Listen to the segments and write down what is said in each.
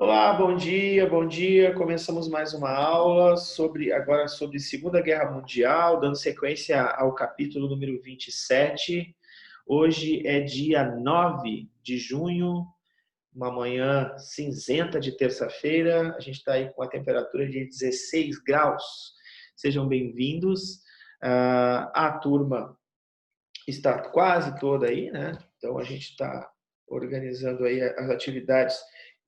Olá, bom dia, bom dia. Começamos mais uma aula agora sobre Segunda Guerra Mundial, dando sequência ao capítulo número 27. Hoje é dia 9 de junho, uma manhã cinzenta de terça-feira. A gente está aí com a temperatura de 16 graus. Sejam bem-vindos. A turma está quase toda aí, né? Então a gente está organizando aí as atividades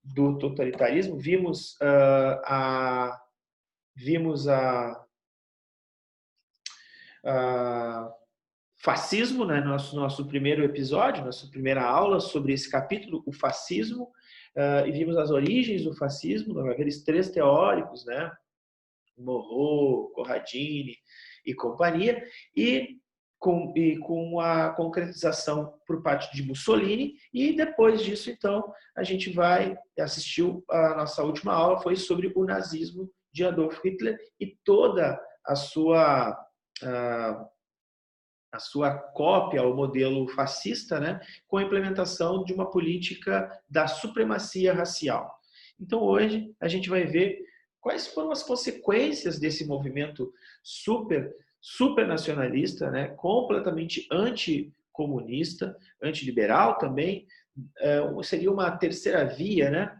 do totalitarismo. Vimos a fascismo, né? Nosso primeiro episódio, nossa primeira aula sobre esse capítulo, o fascismo, e vimos as origens do fascismo, aqueles três teóricos, né? Morro, Corradini e companhia, e com a concretização por parte de Mussolini, e depois disso, então, a gente assistiu a nossa última aula, foi sobre o nazismo de Adolf Hitler e toda a sua cópia ao modelo fascista, né, com a implementação de uma política da supremacia racial. Então, hoje, a gente vai ver quais foram as consequências desse movimento supernacionalista, né, completamente anticomunista, antiliberal também. Seria uma terceira via, né,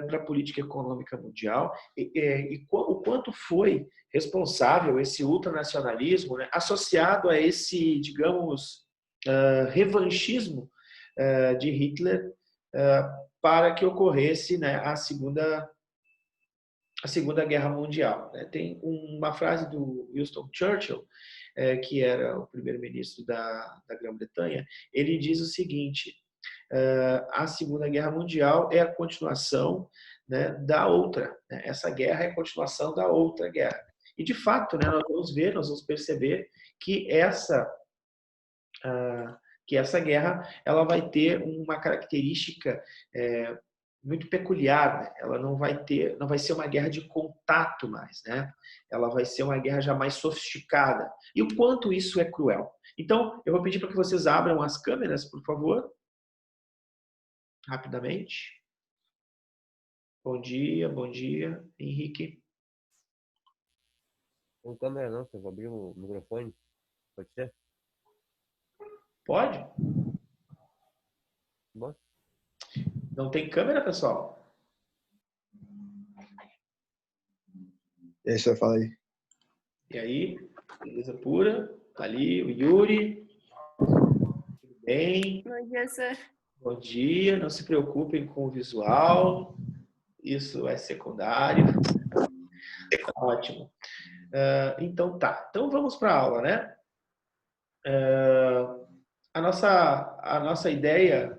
para a política econômica mundial, e o quanto foi responsável esse ultranacionalismo, né, associado a esse, digamos, revanchismo de Hitler para que ocorresse, né, a Segunda Guerra Mundial. Né? Tem uma frase do Winston Churchill, que era o primeiro-ministro da Grã-Bretanha. Ele diz o seguinte: a Segunda Guerra Mundial é a continuação, né, da outra. Né? Essa guerra é a continuação da outra guerra. E, de fato, né, nós vamos perceber que essa guerra ela vai ter uma característica muito peculiar. Né? Ela não vai ser uma guerra de contato mais, né? Ela vai ser uma guerra já mais sofisticada. E o quanto isso é cruel. Então, eu vou pedir para que vocês abram as câmeras, por favor. Rapidamente. Bom dia, Henrique. Não câmera não, você vai abrir o microfone, pode ser? Pode? Bom, Não tem câmera, pessoal? E aí, você fala aí. E aí? Beleza pura? Tá ali o Yuri. Tudo bem? Bom dia, sir. Bom dia. Não se preocupem com o visual. Isso é secundário. Ótimo. Então tá. Então vamos para a aula, né? A nossa ideia...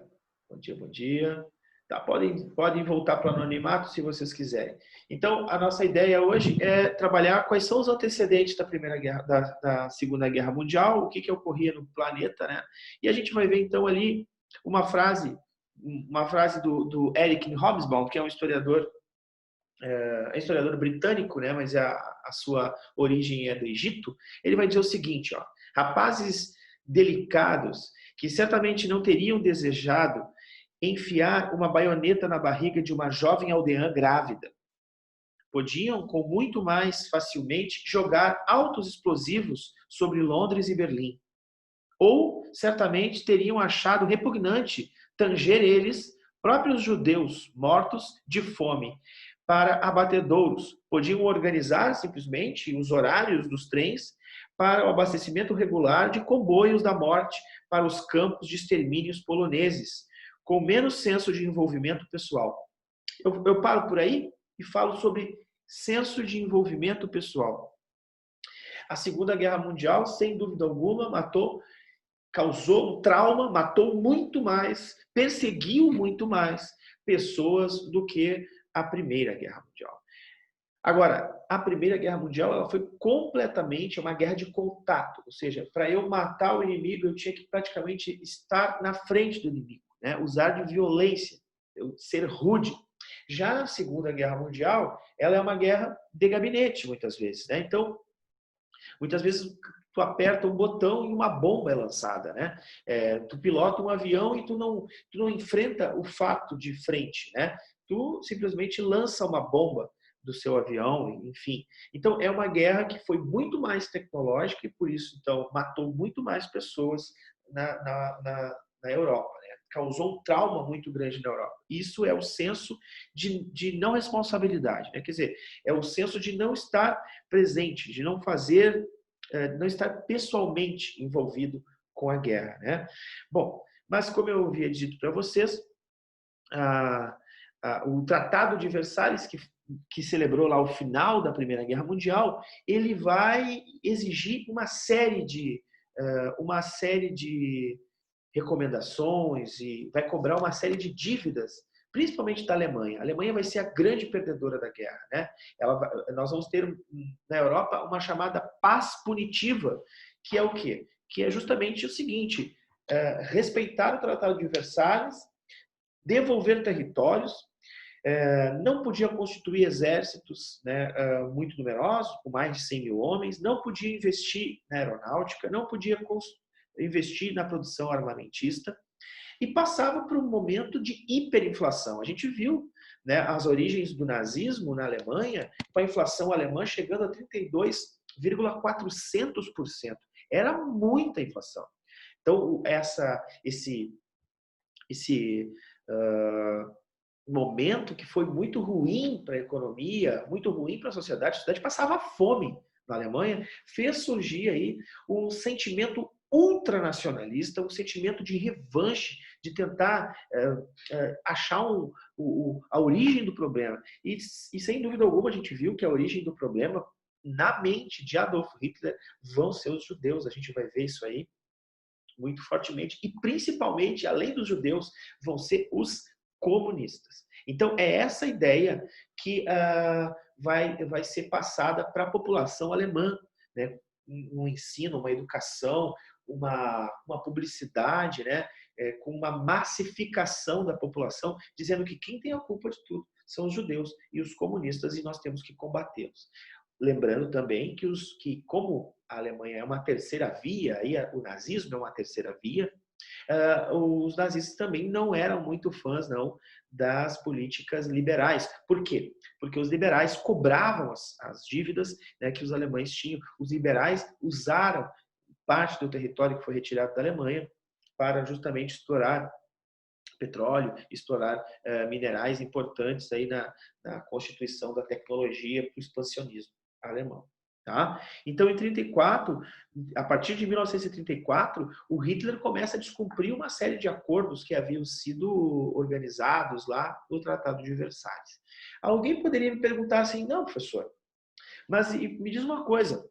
Bom dia. Tá, podem voltar para o anonimato se vocês quiserem. Então, a nossa ideia hoje é trabalhar quais são os antecedentes da Segunda Guerra Mundial, o que ocorria no planeta, né? E a gente vai ver, então, ali uma frase do Eric Hobsbawm, que é um historiador britânico, né? Mas a sua origem é do Egito. Ele vai dizer o seguinte, ó: rapazes delicados que certamente não teriam desejado enfiar uma baioneta na barriga de uma jovem aldeã grávida. Podiam, com muito mais facilmente, jogar altos explosivos sobre Londres e Berlim. Ou, certamente, teriam achado repugnante tanger eles, próprios judeus mortos de fome, para abatedouros. Podiam organizar, simplesmente, os horários dos trens para o abastecimento regular de comboios da morte para os campos de extermínios poloneses, com menos senso de envolvimento pessoal. Eu paro por aí e falo sobre senso de envolvimento pessoal. A Segunda Guerra Mundial, sem dúvida alguma, causou um trauma, matou muito mais, perseguiu muito mais pessoas do que a Primeira Guerra Mundial. Agora, a Primeira Guerra Mundial ela foi completamente uma guerra de contato, ou seja, para eu matar o inimigo, eu tinha que praticamente estar na frente do inimigo. Né? Usar de violência, ser rude. Já a Segunda Guerra Mundial, ela é uma guerra de gabinete, muitas vezes. Né? Então, muitas vezes tu aperta um botão e uma bomba é lançada. Né? Tu pilota um avião e tu não enfrenta o fato de frente. Né? tu simplesmente lança uma bomba do seu avião, enfim. Então, é uma guerra que foi muito mais tecnológica e, por isso, então, matou muito mais pessoas na Europa, né? Causou um trauma muito grande na Europa. Isso é o senso de não responsabilidade, né? Quer dizer, é o senso de não estar presente, de não fazer, não estar pessoalmente envolvido com a guerra, né? Bom, mas como eu havia dito para vocês, o Tratado de Versalhes, que celebrou lá o final da Primeira Guerra Mundial, ele vai exigir uma série de recomendações e vai cobrar uma série de dívidas, principalmente da Alemanha. A Alemanha vai ser a grande perdedora da guerra, né? Nós vamos ter na Europa uma chamada paz punitiva, que é o quê? Que é justamente o seguinte: respeitar o Tratado de Versalhes, devolver territórios, não podia constituir exércitos, né, muito numerosos, com mais de 100 mil homens, não podia investir na aeronáutica, não podia investir na produção armamentista e passava por um momento de hiperinflação. A gente viu, né, as origens do nazismo na Alemanha, com a inflação alemã chegando a 32,400%. Era muita inflação. Então, esse momento que foi muito ruim para a economia, muito ruim para a sociedade passava fome na Alemanha, fez surgir aí um sentimento ultranacionalista, um sentimento de revanche, de tentar achar a origem do problema. E sem dúvida alguma a gente viu que a origem do problema na mente de Adolf Hitler vão ser os judeus. A gente vai ver isso aí muito fortemente e principalmente, além dos judeus, vão ser os comunistas. Então, é essa ideia que vai ser passada para a população alemã, né? Um ensino, uma educação, uma publicidade, né? Com uma massificação da população, dizendo que quem tem a culpa de tudo são os judeus e os comunistas e nós temos que combatê-los. Lembrando também que como a Alemanha é uma terceira via, aí o nazismo é uma terceira via, os nazistas também não eram muito fãs não das políticas liberais. Por quê? Porque os liberais cobravam as dívidas, né, que os alemães tinham. Os liberais usaram parte do território que foi retirado da Alemanha para justamente explorar petróleo, explorar minerais importantes aí na constituição da tecnologia para o expansionismo alemão. Tá? Então, em 34, a partir de 1934, o Hitler começa a descumprir uma série de acordos que haviam sido organizados lá no Tratado de Versalhes. Alguém poderia me perguntar assim, não, professor, mas me diz uma coisa,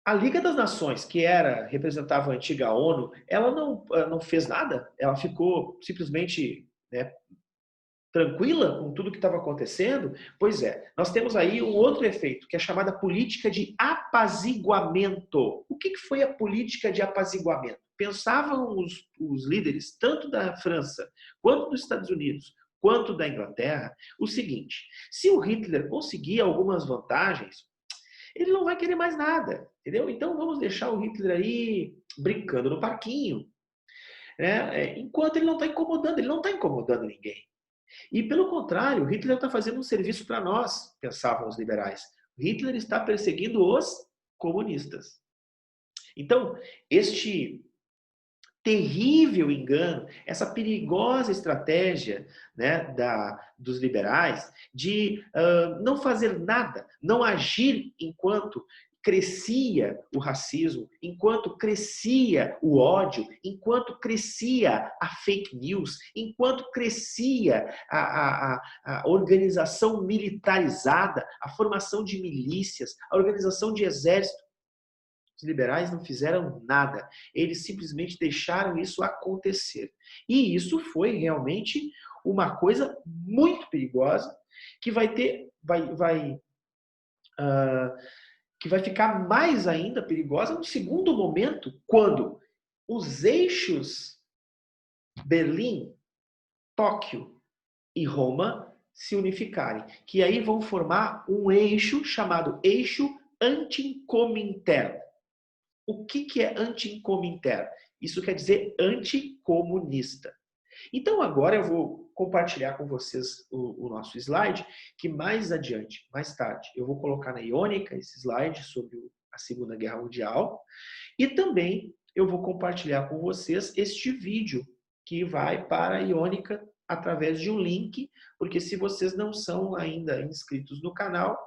a Liga das Nações, que representava a antiga ONU, ela não fez nada? Ela ficou simplesmente, né, tranquila com tudo que estava acontecendo? Pois é, nós temos aí um outro efeito, que é chamada política de apaziguamento. O que foi a política de apaziguamento? Pensavam os líderes, tanto da França, quanto dos Estados Unidos, quanto da Inglaterra, o seguinte: se o Hitler conseguir algumas vantagens, ele não vai querer mais nada, entendeu? Então vamos deixar o Hitler aí brincando no parquinho, né? Enquanto ele não está incomodando ninguém. E pelo contrário, Hitler está fazendo um serviço para nós, pensavam os liberais. Hitler está perseguindo os comunistas. Então, este terrível engano, essa perigosa estratégia, né, dos liberais de não fazer nada, não agir enquanto crescia o racismo, enquanto crescia o ódio, enquanto crescia a fake news, enquanto crescia a organização militarizada, a formação de milícias, a organização de exército. Os liberais não fizeram nada. Eles simplesmente deixaram isso acontecer. E isso foi realmente uma coisa muito perigosa que que vai ficar mais ainda perigosa no segundo momento, quando os eixos Berlim, Tóquio e Roma se unificarem, que aí vão formar um eixo chamado eixo anticominterno. O que é anticominterno? Isso quer dizer anticomunista. Então agora eu vou compartilhar com vocês o nosso slide, que mais adiante, mais tarde, eu vou colocar na Iônica esse slide sobre a Segunda Guerra Mundial e também eu vou compartilhar com vocês este vídeo que vai para a Iônica através de um link, porque se vocês não são ainda inscritos no canal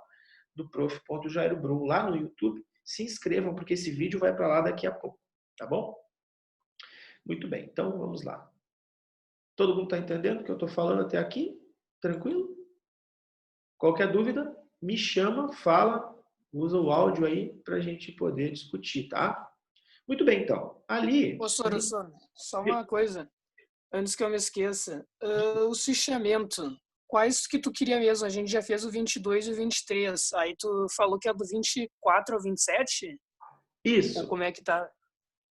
do Prof. Jairo Brum lá no YouTube, se inscrevam, porque esse vídeo vai para lá daqui a pouco, tá bom? Muito bem, então vamos lá. Todo mundo está entendendo o que eu estou falando até aqui? Tranquilo? Qualquer dúvida, me chama, fala, usa o áudio aí para a gente poder discutir, tá? Muito bem, então. Ali... Ô, Sorosano, só uma coisa, antes que eu me esqueça. Os fichamentos, quais que tu queria mesmo? A gente já fez o 22 e o 23. Aí tu falou que é do 24 ao 27? Isso. Ou como é que tá?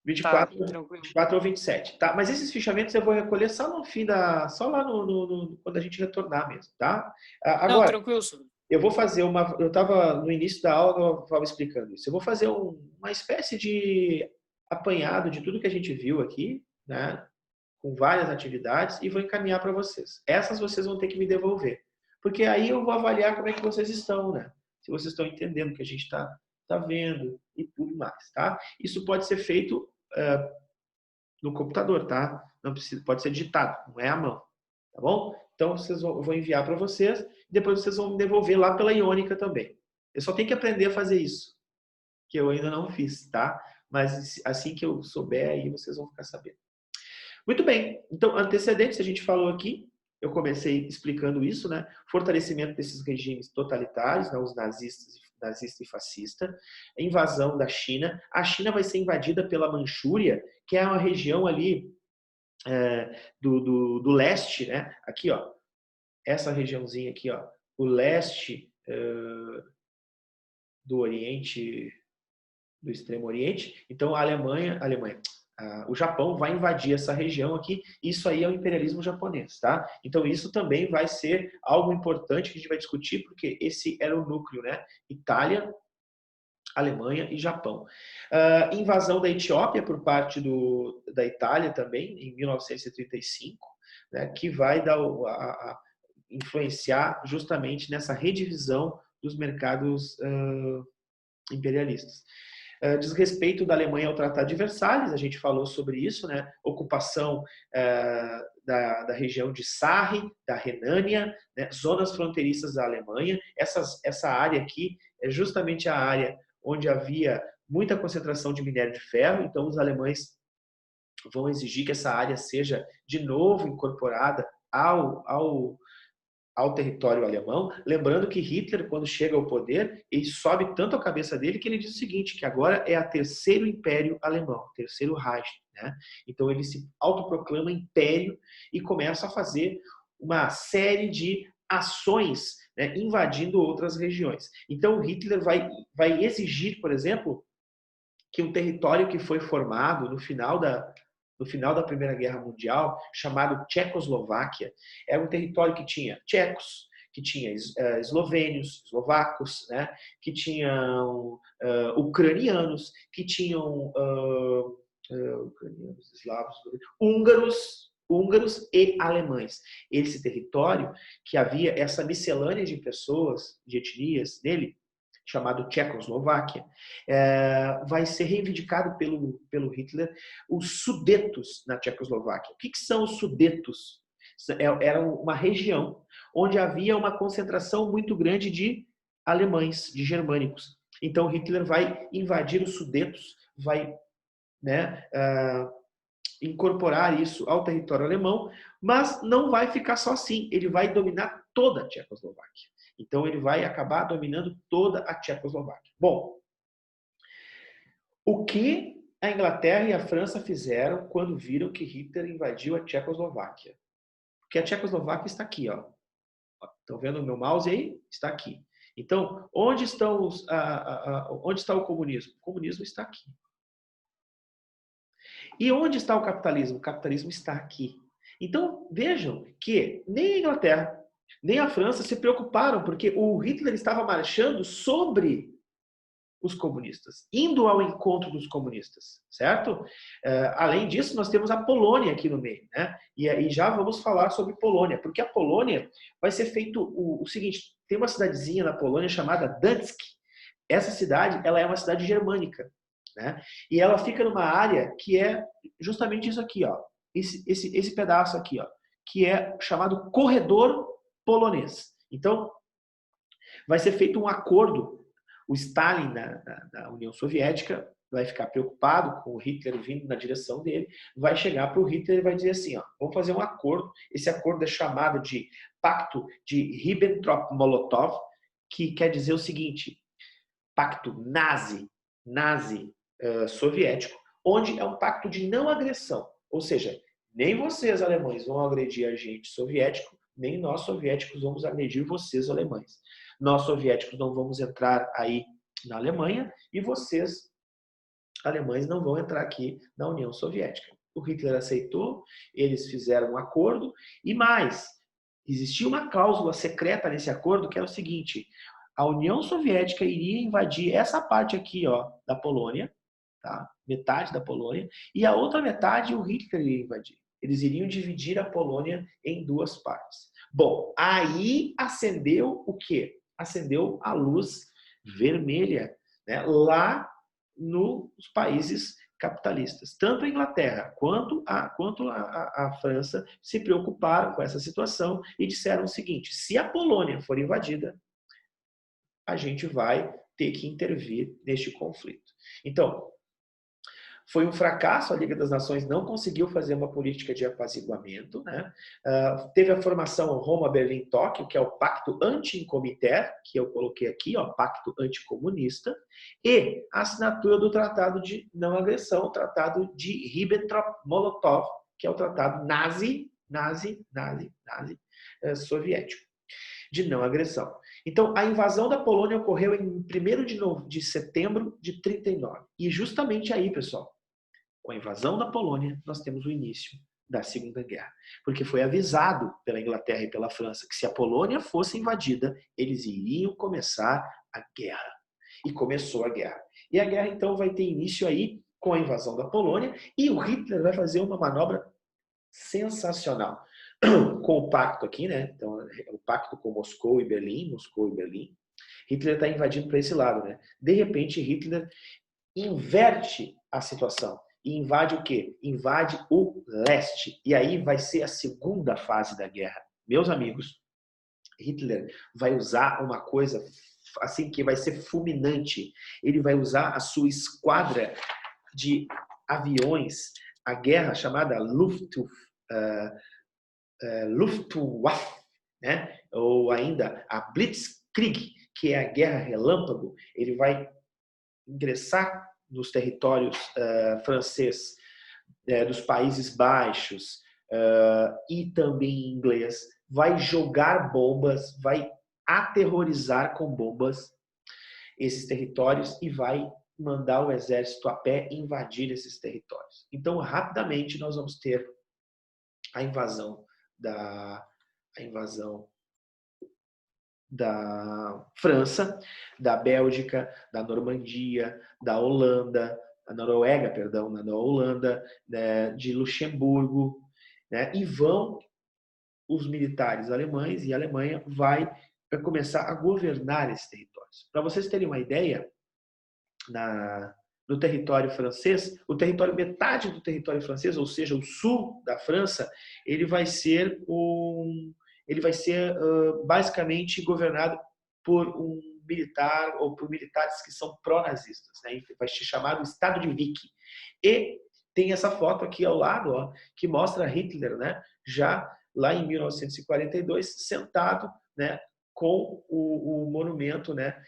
24, tá, tranquilo. 24 ou 27, tá? Mas esses fichamentos eu vou recolher só no fim da... Só lá quando a gente retornar mesmo, tá? Agora, não, tranquilo, senhor. Eu vou fazer uma... Eu estava no início da aula, eu estava explicando isso. Eu vou fazer uma espécie de apanhado de tudo que a gente viu aqui, né? Com várias atividades e vou encaminhar para vocês. Essas vocês vão ter que me devolver. Porque aí eu vou avaliar como é que vocês estão, né? Se vocês estão entendendo o que a gente está vendo e tudo mais, tá? Isso pode ser feito no computador, tá? Não precisa, pode ser digitado, não é à mão, tá bom? Então eu vou enviar para vocês e depois vocês vão me devolver lá pela Iônica também. Eu só tenho que aprender a fazer isso, que eu ainda não fiz, tá? Mas assim que eu souber, aí vocês vão ficar sabendo. Muito bem, então antecedentes a gente falou aqui, eu comecei explicando isso, né? Fortalecimento desses regimes totalitários, né? Os nazista e fascista, invasão da China. A China vai ser invadida pela Manchúria, que é uma região ali do leste, né? Aqui, ó, essa regiãozinha aqui, ó, o leste do Oriente, do Extremo Oriente. Então a Alemanha, o Japão vai invadir essa região aqui. Isso aí é o imperialismo japonês, tá? Então isso também vai ser algo importante que a gente vai discutir, porque esse era o núcleo, né? Itália, Alemanha e Japão. Invasão da Etiópia por parte da Itália também, em 1935, né? Que vai influenciar justamente nessa redivisão dos mercados imperialistas. Desrespeito da Alemanha ao Tratado de Versalhes, a gente falou sobre isso, né? Ocupação da região de Sarre, da Renânia, né? Zonas fronteiriças da Alemanha. Essa área aqui é justamente a área onde havia muita concentração de minério de ferro, então os alemães vão exigir que essa área seja de novo incorporada ao território alemão, lembrando que Hitler, quando chega ao poder, ele sobe tanto a cabeça dele que ele diz o seguinte, que agora é a terceiro império alemão, terceiro Reich, né? Então ele se autoproclama império e começa a fazer uma série de ações, né, invadindo outras regiões. Então Hitler vai exigir, por exemplo, que um território que foi formado no final da Primeira Guerra Mundial, chamado Tchecoslováquia, era um território que tinha tchecos, que tinha eslovênios, eslovacos, né? Que tinham ucranianos, que tinham ucranianos, eslavos, húngaros e alemães. Esse território, que havia essa miscelânea de pessoas, de etnias nele, chamado Tchecoslováquia, vai ser reivindicado pelo Hitler os Sudetos na Tchecoslováquia. O que são os Sudetos? Era uma região onde havia uma concentração muito grande de alemães, de germânicos. Então Hitler vai invadir os Sudetos, vai, né, incorporar isso ao território alemão, mas não vai ficar só assim, ele vai dominar toda a Tchecoslováquia. Então ele vai acabar dominando toda a Tchecoslováquia. Bom, o que a Inglaterra e a França fizeram quando viram que Hitler invadiu a Tchecoslováquia? Porque a Tchecoslováquia está aqui, ó. Estão vendo o meu mouse aí? Está aqui. Então, onde está o comunismo? O comunismo está aqui. E onde está o capitalismo? O capitalismo está aqui. Então, vejam que nem a Inglaterra, nem a França se preocuparam, porque o Hitler estava marchando sobre os comunistas, indo ao encontro dos comunistas, certo? Além disso, nós temos a Polônia aqui no meio, né? E já vamos falar sobre Polônia, porque a Polônia vai ser feito o seguinte, tem uma cidadezinha na Polônia chamada Danzig. Essa cidade, ela é uma cidade germânica, né? E ela fica numa área que é justamente isso aqui, ó, esse pedaço aqui, ó, que é chamado Corredor Polonês. Então, vai ser feito um acordo. O Stalin, da União Soviética, vai ficar preocupado com o Hitler vindo na direção dele, vai chegar para o Hitler e vai dizer assim, ó, vamos fazer um acordo. Esse acordo é chamado de Pacto de Ribbentrop-Molotov, que quer dizer o seguinte, pacto nazi-soviético, onde é um pacto de não agressão. Ou seja, nem vocês, alemães, vão agredir a gente soviético, nem nós, soviéticos, vamos agredir vocês, alemães. Nós, soviéticos, não vamos entrar aí na Alemanha e vocês, alemães, não vão entrar aqui na União Soviética. O Hitler aceitou, eles fizeram um acordo e mais, existia uma cláusula secreta nesse acordo que era o seguinte, a União Soviética iria invadir essa parte aqui, ó, da Polônia, tá? Metade da Polônia, e a outra metade o Hitler iria invadir. Eles iriam dividir a Polônia em duas partes. Bom, aí acendeu o quê? Acendeu a luz vermelha, né, lá nos países capitalistas. Tanto a Inglaterra quanto a França se preocuparam com essa situação e disseram o seguinte, se a Polônia for invadida, a gente vai ter que intervir neste conflito. Então, foi um fracasso, a Liga das Nações não conseguiu fazer uma política de apaziguamento, né? Teve a formação Roma-Berlim-Tóquio, que é o Pacto Anti-Comité, que eu coloquei aqui, ó, Pacto Anticomunista, e a assinatura do Tratado de Não Agressão, o Tratado de Ribbentrop-Molotov, que é o Tratado soviético, de não agressão. Então, a invasão da Polônia ocorreu em 1º de setembro de 39. E justamente aí, pessoal, com a invasão da Polônia, nós temos o início da Segunda Guerra. Porque foi avisado pela Inglaterra e pela França que se a Polônia fosse invadida, eles iriam começar a guerra. E começou a guerra. E a guerra, então, vai ter início aí com a invasão da Polônia e o Hitler vai fazer uma manobra sensacional. Com o pacto aqui, né? Então, o pacto com Moscou e Berlim. Hitler está invadindo para esse lado, né? De repente, Hitler inverte a situação. E invade o quê? Invade o leste. E aí vai ser a segunda fase da guerra. Meus amigos, Hitler vai usar uma coisa assim que vai ser fulminante. Ele vai usar a sua esquadra de aviões, a guerra chamada Luftwaffe, né? Ou ainda a Blitzkrieg, que é a guerra relâmpago. Ele vai ingressar nos territórios francês, dos Países Baixos e também inglês, vai jogar bombas, vai aterrorizar com bombas esses territórios e vai mandar o exército a pé invadir esses territórios. Então, rapidamente, nós vamos ter a invasão da França, da Bélgica, da Normandia, da Noruega, da Holanda, né, de Luxemburgo, né, e vão os militares alemães e a Alemanha vai começar a governar esses territórios. Para vocês terem uma ideia, no território francês, metade do território francês, ou seja, o sul da França, ele vai ser basicamente governado por um militar ou por militares que são pró-nazistas, né? Vai ser chamado Estado de Vichy. E tem essa foto aqui ao lado, ó, que mostra Hitler, né? Já lá em 1942, sentado, né, com o monumento, né,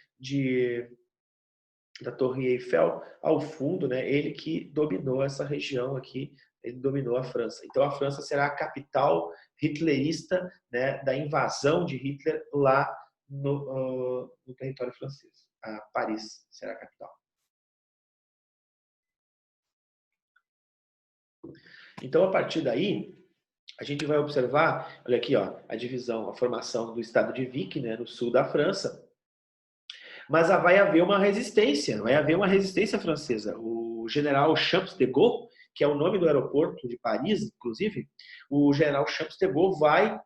da Torre Eiffel ao fundo, né? Ele que dominou essa região aqui, ele dominou a França. Então a França será a capital hitlerista, né, da invasão de Hitler lá no território francês. A Paris será a capital. Então a partir daí a gente vai observar, olha aqui, ó, a divisão, a formação do Estado de Vichy, né, no sul da França. Mas vai haver uma resistência, francesa. O general Champs de Gaulle, que é o nome do aeroporto de Paris, inclusive, o general Champs de Gaulle vai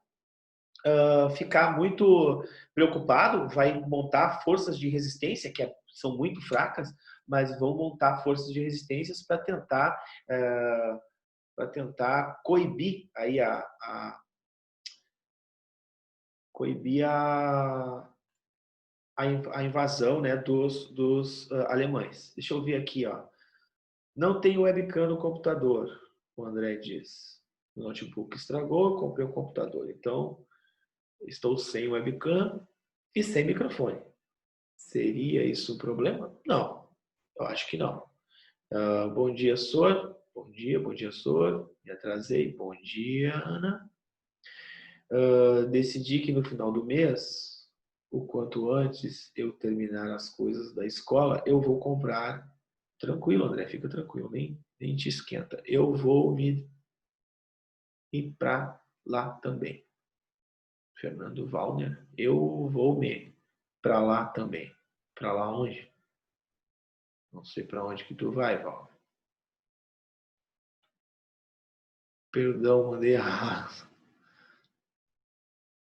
ficar muito preocupado, vai montar forças de resistência, que são muito fracas, mas vão montar forças de resistência para tentar coibir aí a invasão, né, dos alemães. Deixa eu ver aqui, ó. Não tem webcam no computador, o André diz. O notebook estragou, comprei um computador. Então, estou sem webcam e sem microfone. Seria isso um problema? Não, eu acho que não. Bom dia, Sor. Bom dia, Sor. Me atrasei. Bom dia, Ana. Decidi que no final do mês, o quanto antes eu terminar as coisas da escola, eu vou comprar. Tranquilo, André, fica tranquilo, nem te esquenta. Eu vou me ir para lá também. Fernando Wallner, eu vou me para lá também. Para lá onde? Não sei para onde que tu vai, Val. Perdão, mandei errado.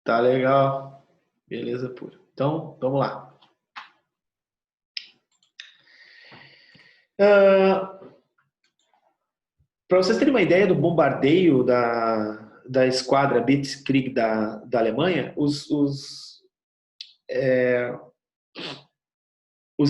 Tá legal. Beleza pura. Então, vamos lá. Para vocês terem uma ideia do bombardeio da esquadra Blitzkrieg da Alemanha, os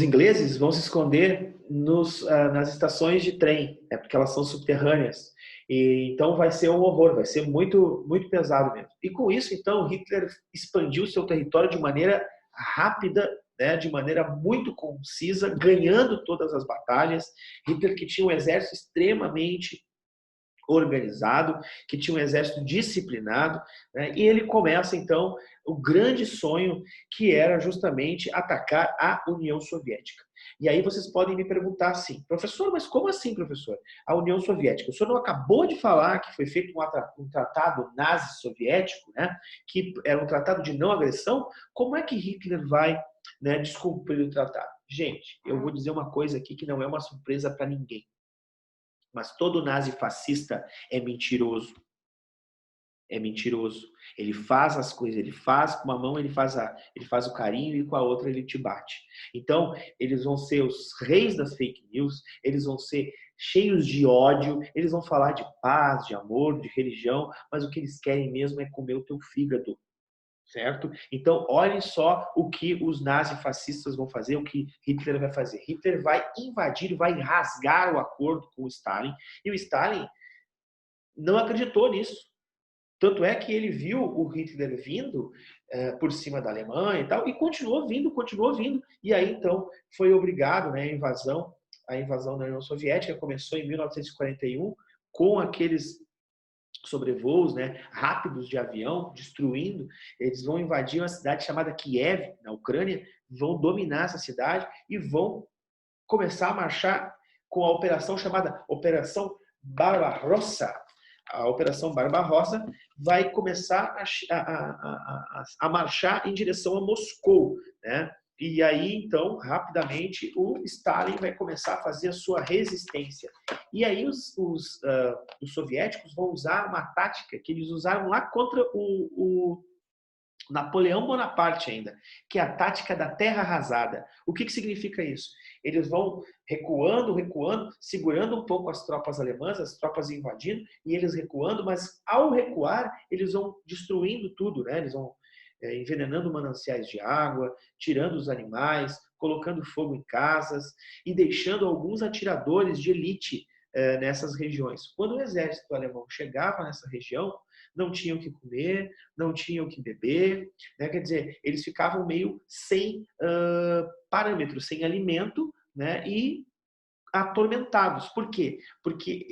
ingleses vão se esconder nas estações de trem, porque elas são subterrâneas. Então vai ser um horror, vai ser muito, muito pesado mesmo. E com isso, então, Hitler expandiu seu território de maneira rápida, né, de maneira muito concisa, ganhando todas as batalhas. Hitler, que tinha um exército extremamente organizado, que tinha um exército disciplinado, né, e ele começa, então, o grande sonho, que era justamente atacar a União Soviética. E aí vocês podem me perguntar assim, professor, mas como assim, professor? A União Soviética? O senhor não acabou de falar que foi feito um tratado nazi-soviético, né, que era um tratado de não agressão? Como é que Hitler vai, né, descumprir o tratado? Gente, eu vou dizer uma coisa aqui que não é uma surpresa para ninguém. Mas todo nazi-fascista é mentiroso. É mentiroso. Ele faz as coisas, ele faz com uma mão, ele faz o carinho e com a outra ele te bate. Então, eles vão ser os reis das fake news, eles vão ser cheios de ódio, eles vão falar de paz, de amor, de religião, mas o que eles querem mesmo é comer o teu fígado. Certo? Então, olhem só o que os nazifascistas vão fazer, o que Hitler vai fazer. Hitler vai invadir, vai rasgar o acordo com o Stalin, e o Stalin não acreditou nisso. Tanto é que ele viu o Hitler vindo por cima da Alemanha e tal, e continuou vindo, e aí então foi obrigado, né, a invasão da União Soviética começou em 1941 com aqueles sobrevoos, né, rápidos de avião, destruindo. Eles vão invadir uma cidade chamada Kiev, na Ucrânia, vão dominar essa cidade e vão começar a marchar com a operação chamada Operação Barbarossa. A Operação Barbarossa vai começar a marchar em direção a Moscou, né? E aí, então, rapidamente, o Stalin vai começar a fazer a sua resistência. E aí os soviéticos vão usar uma tática que eles usaram lá contra o Napoleão Bonaparte ainda, que é a tática da terra arrasada. O que significa isso? Eles vão recuando, segurando um pouco as tropas alemãs, as tropas invadindo, e eles recuando, mas ao recuar, eles vão destruindo tudo, né? Eles vão envenenando mananciais de água, tirando os animais, colocando fogo em casas e deixando alguns atiradores de elite nessas regiões. Quando o exército alemão chegava nessa região, não tinham o que comer, não tinham o que beber, né? Quer dizer, eles ficavam meio sem parâmetros, sem alimento, né? E atormentados. Por quê? Porque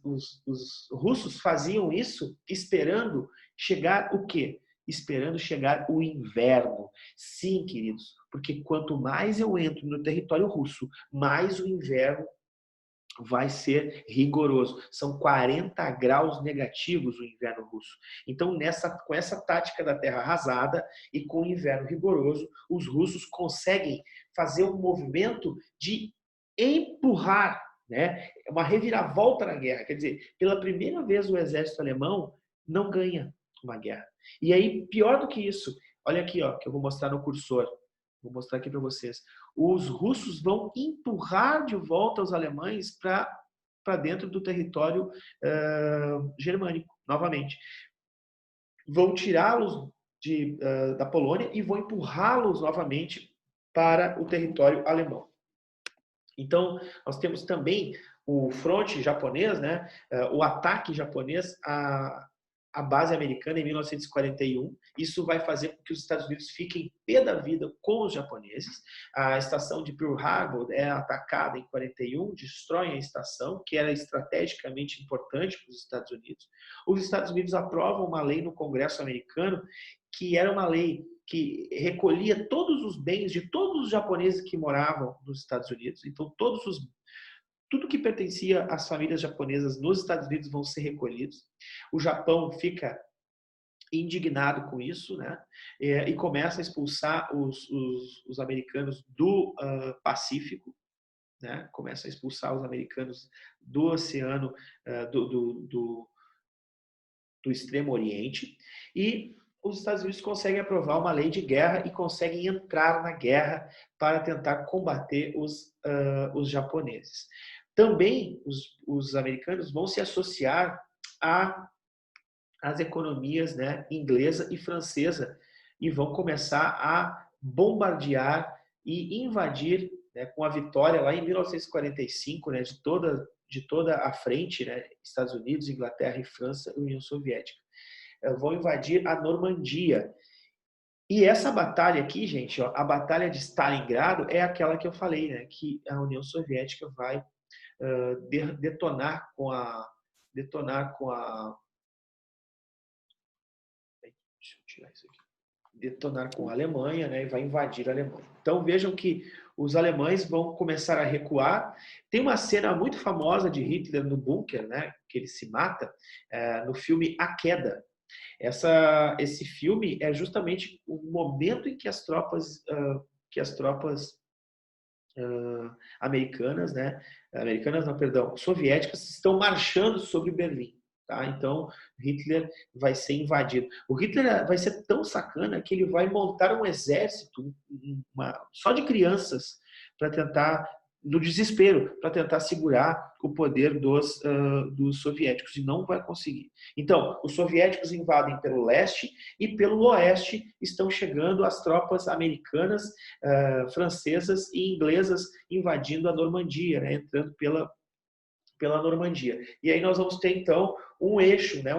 os russos faziam isso esperando chegar o quê? Esperando chegar o inverno. Sim, queridos, porque quanto mais eu entro no território russo, mais o inverno vai ser rigoroso. São 40 graus negativos o inverno russo. Então, com essa tática da terra arrasada e com o inverno rigoroso, os russos conseguem fazer um movimento de empurrar, né, uma reviravolta na guerra. Quer dizer, pela primeira vez o exército alemão não ganha uma guerra. E aí, pior do que isso, olha aqui, ó, que eu vou mostrar no cursor. Vou mostrar aqui para vocês. Os russos vão empurrar de volta os alemães para dentro do território germânico, novamente. Vão tirá-los da Polônia e vão empurrá-los novamente para o território alemão. Então, nós temos também o fronte japonês, né? O ataque japonês a base americana em 1941. Isso vai fazer com que os Estados Unidos fiquem pé da vida com os japoneses. A estação de Pearl Harbor é atacada em 41, destroem a estação, que era estrategicamente importante para os Estados Unidos. Os Estados Unidos aprovam uma lei no Congresso americano, que era uma lei que recolhia todos os bens de todos os japoneses que moravam nos Estados Unidos. Então, tudo que pertencia às famílias japonesas nos Estados Unidos vão ser recolhidos. O Japão fica indignado com isso, né? E começa a expulsar os americanos do Pacífico, né? Começa a expulsar os americanos do Oceano, do Extremo Oriente. E os Estados Unidos conseguem aprovar uma lei de guerra e conseguem entrar na guerra para tentar combater os japoneses. Também os americanos vão se associar às economias, né, inglesa e francesa e vão começar a bombardear e invadir, né, com a vitória lá em 1945, né, de toda a frente, né, Estados Unidos, Inglaterra e França e União Soviética. Vão invadir a Normandia. E essa batalha aqui, gente, ó, a Batalha de Stalingrado é aquela que eu falei, né, que a União Soviética vai detonar com a deixa eu tirar isso aqui. Detonar com a Alemanha, né, e vai invadir a Alemanha. Então vejam que os alemães vão começar a recuar. Tem uma cena muito famosa de Hitler no bunker, né, que ele se mata, no filme A Queda. Esse filme é justamente o momento em que as tropas soviéticas estão marchando sobre Berlim. Tá? Então, Hitler vai ser invadido. O Hitler vai ser tão sacana que ele vai montar um exército só de crianças para tentar, no desespero, para tentar segurar o poder dos soviéticos, e não vai conseguir. Então, os soviéticos invadem pelo leste e pelo oeste estão chegando as tropas americanas, francesas e inglesas invadindo a Normandia, né, entrando pela Normandia. E aí nós vamos ter, então, um eixo, né,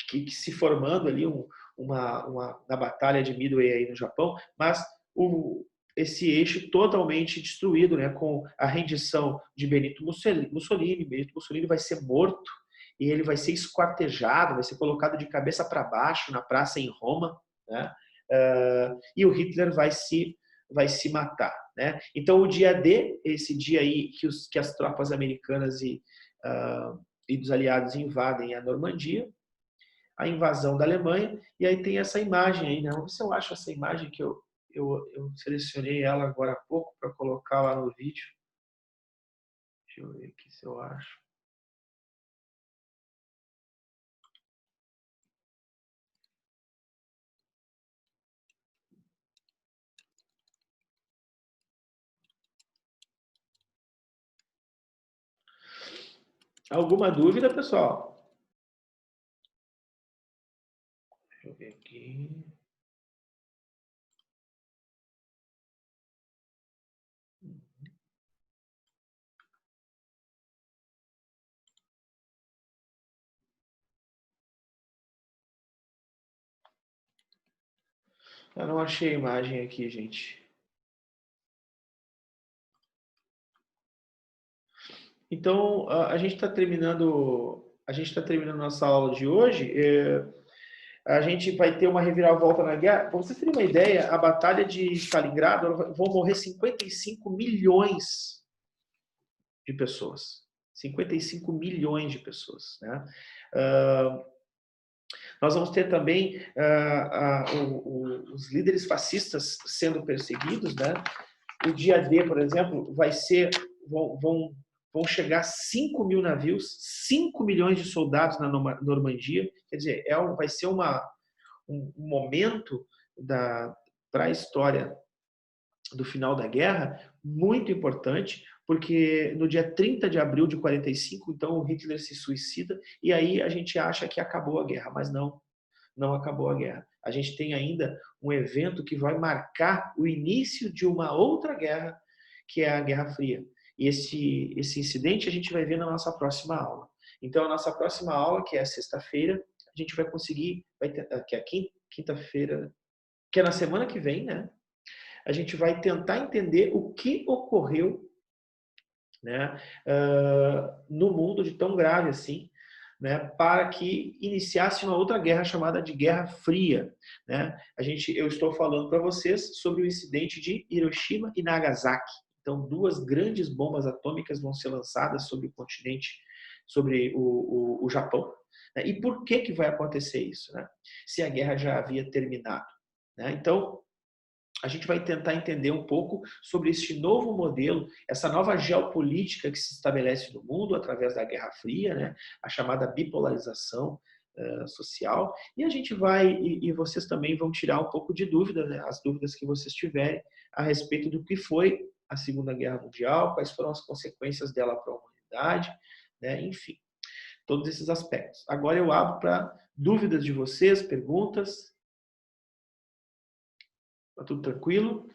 que se formando ali na Batalha de Midway aí no Japão, mas esse eixo totalmente destruído, né, com a rendição de Benito Mussolini. Benito Mussolini vai ser morto e ele vai ser esquartejado, vai ser colocado de cabeça para baixo na praça em Roma, né, e o Hitler vai se matar, né? Então o dia D, esse dia aí que as tropas americanas e dos aliados invadem a Normandia, a invasão da Alemanha, e aí tem essa imagem aí, né? Vamos ver se eu acho essa imagem que eu selecionei ela agora há pouco para colocar lá no vídeo. Deixa eu ver aqui se eu acho. Alguma dúvida, pessoal? Deixa eu ver aqui. Eu não achei a imagem aqui, gente. Então, a gente está terminando nossa aula de hoje. A gente vai ter uma reviravolta na guerra. Para vocês terem uma ideia, a Batalha de Stalingrado vão morrer 55 milhões de pessoas. 55 milhões de pessoas, né? Nós vamos ter também os líderes fascistas sendo perseguidos, né? O dia D, por exemplo, vai ser... Vão chegar 5 mil navios, 5 milhões de soldados na Normandia. Quer dizer, vai ser um momento para a história do final da guerra muito importante, porque no dia 30 de abril de 45, então o Hitler se suicida, e aí a gente acha que acabou a guerra, mas não acabou a guerra. A gente tem ainda um evento que vai marcar o início de uma outra guerra, que é a Guerra Fria. E esse incidente a gente vai ver na nossa próxima aula. Então, a nossa próxima aula, que é sexta-feira, a gente vai conseguir, que é quinta-feira, que é na semana que vem, né? A gente vai tentar entender o que ocorreu, né, no mundo de tão grave assim, né, para que iniciasse uma outra guerra chamada de Guerra Fria, né? Eu estou falando para vocês sobre o incidente de Hiroshima e Nagasaki. Então, 2 grandes bombas atômicas vão ser lançadas sobre o continente, sobre o Japão. Né? E por que vai acontecer isso, né? Se a guerra já havia terminado, né? Então, a gente vai tentar entender um pouco sobre este novo modelo, essa nova geopolítica que se estabelece no mundo através da Guerra Fria, né? A chamada bipolarização social. E a gente e vocês também vão tirar um pouco de dúvida, né? As dúvidas que vocês tiverem a respeito do que foi a Segunda Guerra Mundial, quais foram as consequências dela para a humanidade, né? Enfim, todos esses aspectos. Agora eu abro para dúvidas de vocês, perguntas. Tá tudo tranquilo?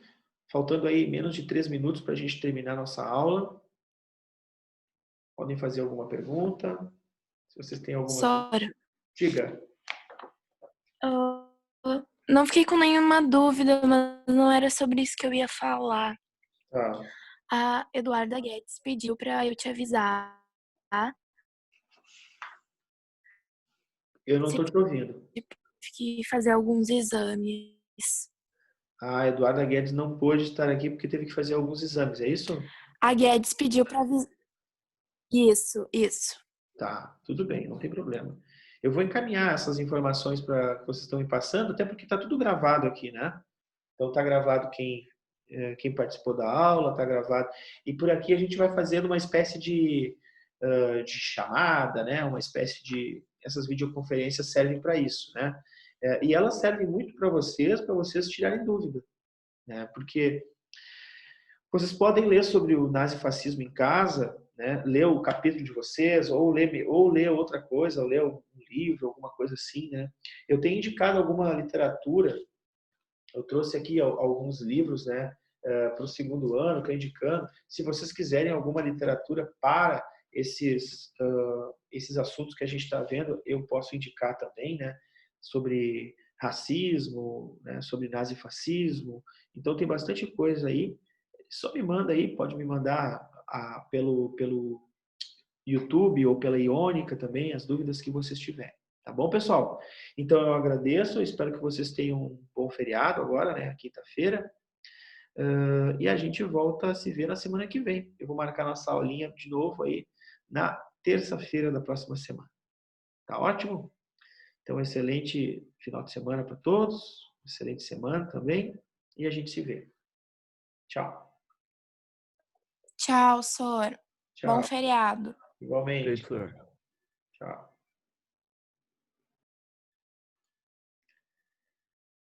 Faltando aí menos de 3 minutos para a gente terminar a nossa aula. Podem fazer alguma pergunta? Se vocês têm alguma... Sora, Diga. não fiquei com nenhuma dúvida, mas não era sobre isso que eu ia falar. Tá. A Eduarda Guedes pediu para eu te avisar, tá? Eu não estou te ouvindo. Que fazer alguns exames. A Eduarda Guedes não pôde estar aqui porque teve que fazer alguns exames, é isso? A Guedes pediu para avisar. Isso. Tá, tudo bem, não tem problema. Eu vou encaminhar essas informações para que vocês estão me passando, até porque está tudo gravado aqui, né? Então está gravado quem participou da aula, está gravado. E por aqui a gente vai fazendo uma espécie de chamada, né? Uma espécie de... Essas videoconferências servem para isso, né? E elas servem muito para vocês tirarem dúvida, né? Porque vocês podem ler sobre o nazifascismo em casa, né? Ler o capítulo de vocês, ou ler outra coisa, ou ler um livro, alguma coisa assim, né? Eu tenho indicado alguma literatura, eu trouxe aqui alguns livros, né? Para o segundo ano, estou indicando. Se vocês quiserem alguma literatura para esses assuntos que a gente está vendo, eu posso indicar também, né? Sobre racismo, né? Sobre nazifascismo. Então tem bastante coisa aí. Só me manda aí, pode me mandar pelo YouTube ou pela Iônica também, as dúvidas que vocês tiverem. Tá bom, pessoal? Então eu agradeço, eu espero que vocês tenham um bom feriado agora, né? Quinta-feira. E a gente volta a se ver na semana que vem. Eu vou marcar nossa aulinha de novo aí na terça-feira da próxima semana. Tá ótimo? Então, excelente final de semana para todos. Excelente semana também. E a gente se vê. Tchau. Tchau, Sora. Tchau. Bom feriado. Igualmente. Professor. Tchau.